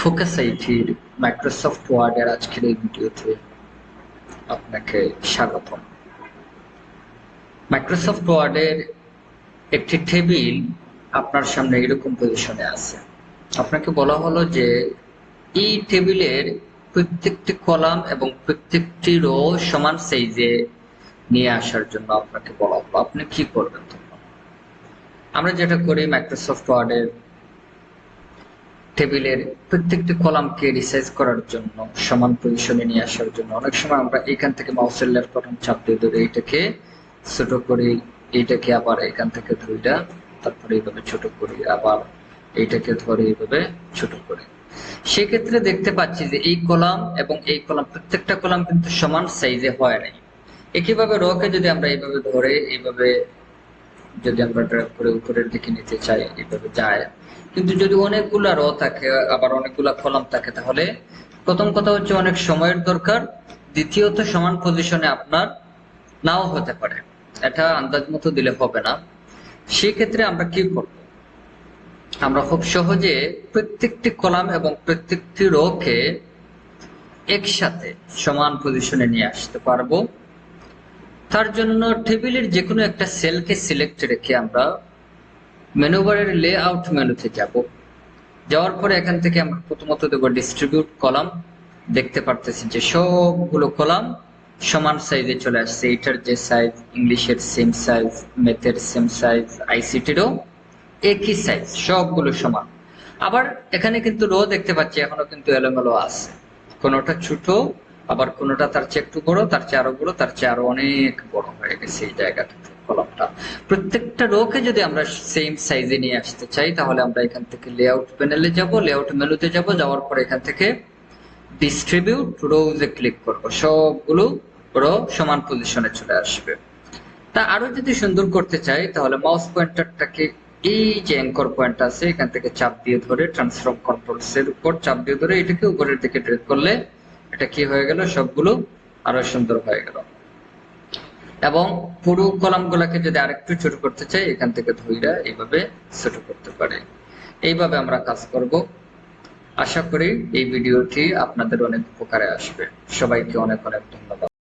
Focus আইটির Microsoft ওয়ার্ডের আজকের এই ভিডিওতে আপনাকে স্বাগতম। মাইক্রোসফট ওয়ার্ডের একটি টেবিল আপনার সামনে এরকম পজিশনে আছে। আপনাকে বলা হলো যে এই টেবিলের প্রত্যেকটি কলাম এবং প্রত্যেকটি রো সমান সাইজে নিয়ে আসার জন্য আপনাকে বলা হলো। আপনি কি করবেন? আমরা যেটা করি, মাইক্রোসফট ওয়ার্ডের টেবিলের প্রত্যেকটি কলামকে রিসাইজ করার জন্য, সমান পজিশনে নিয়ে আসার জন্য অনেক সময় আমরা এখান থেকে মাউসের লেফট বাটন চাপ দিয়ে ধরে এইটাকে ছোট করি, এইটাকে আবার এখান থেকে ধইরা তারপরে এইভাবে ছোট করি, আবার এইটাকে ধরে এইভাবে ছোট করি। সেক্ষেত্রে দেখতে পাচ্ছি যে এই কলাম এবং এই কলাম, প্রত্যেকটা কলাম কিন্তু সমান সাইজে হয় নাই। একইভাবে রোকে যদি আমরা এইভাবে ধরে এইভাবে যদি আমরা ড্র্যাগ করে উপরের দিকে নিতে চাই, এইভাবে যায়। কিন্তু যদি অনেকগুলা রো থাকে, আবার অনেকগুলা কলাম থাকে, তাহলে প্রথম কথা হচ্ছে অনেক সময়ের দরকার, দ্বিতীয়ত সমান পজিশনে আপনার নাও হতে পারে, এটা আন্দাজ মতো দিলে হবে না। সেক্ষেত্রে আমরা কি করব? আমরা খুব সহজে প্রত্যেকটি কলাম এবং প্রত্যেকটি রোকে একসাথে সমান পজিশনে নিয়ে আসতে পারবো। তার জন্য টেবিলের যে কোনো একটা সেলকে সিলেক্ট রেখে আমরা মেনু বারের লেআউট মেনুতে যাব। যাওয়ার পরে এখান থেকে আমরা প্রথমত দেব ডিস্ট্রিবিউট কলাম। দেখতে পারতেছি যে সবগুলো কলাম সমান সাইজে চলে আসছে। এটার যে সাইজ, ইংলিশের সেম সাইজ, ম্যাথের সেম সাইজ, আইসিটিরও একই সাইজ, সবগুলো সমান। আবার এখানে কিন্তু রো দেখতে পাচ্ছি এখনো কিন্তু এলোমেলো আছে, কোনোটা ছোট, আবার কোনোটা তার চেয়ে একটু বড়, তার চেয়ে আরো বড়, তার চেয়ে আরো অনেক বড় হয়ে গেছে এই জায়গাটা, কলামটা। প্রত্যেকটা রোকে যদি আমরা সেম সাইজে নিয়ে আসতে চাই, তাহলে আমরা এখান থেকে লেআউট প্যানেলে যাব, লেআউট মেনুতে যাব, যাওয়ার পর এখান থেকে ডিস্ট্রিবিউট রোজে ক্লিক করব। সবগুলো রো সমান পজিশনে চলে আসবে। তা আরো যদি সুন্দর করতে চাই, তাহলে মাউস পয়েন্টারটাকে এই যে অ্যাঙ্কর পয়েন্ট আছে এখান থেকে চাপ দিয়ে ধরে ট্রান্সফর্ম কন্ট্রোলস এর উপর চাপ দিয়ে ধরে এটাকে উপরের দিকে ড্র্যাগ করলে এটা কি হয়ে গেল, সবগুলো আরো সুন্দর হয়ে গেল। এবং পুরো কলামগুলোকে যদি আরেকটু ছোট করতে চাই, এখান থেকে ধইরা এইভাবে ছোট করতে পারি। এইভাবে আমরা কাজ করব। আশা করি এই ভিডিওটি আপনাদের অনেক উপকারে আসবে। সবাইকে অনেক অনেক ধন্যবাদ।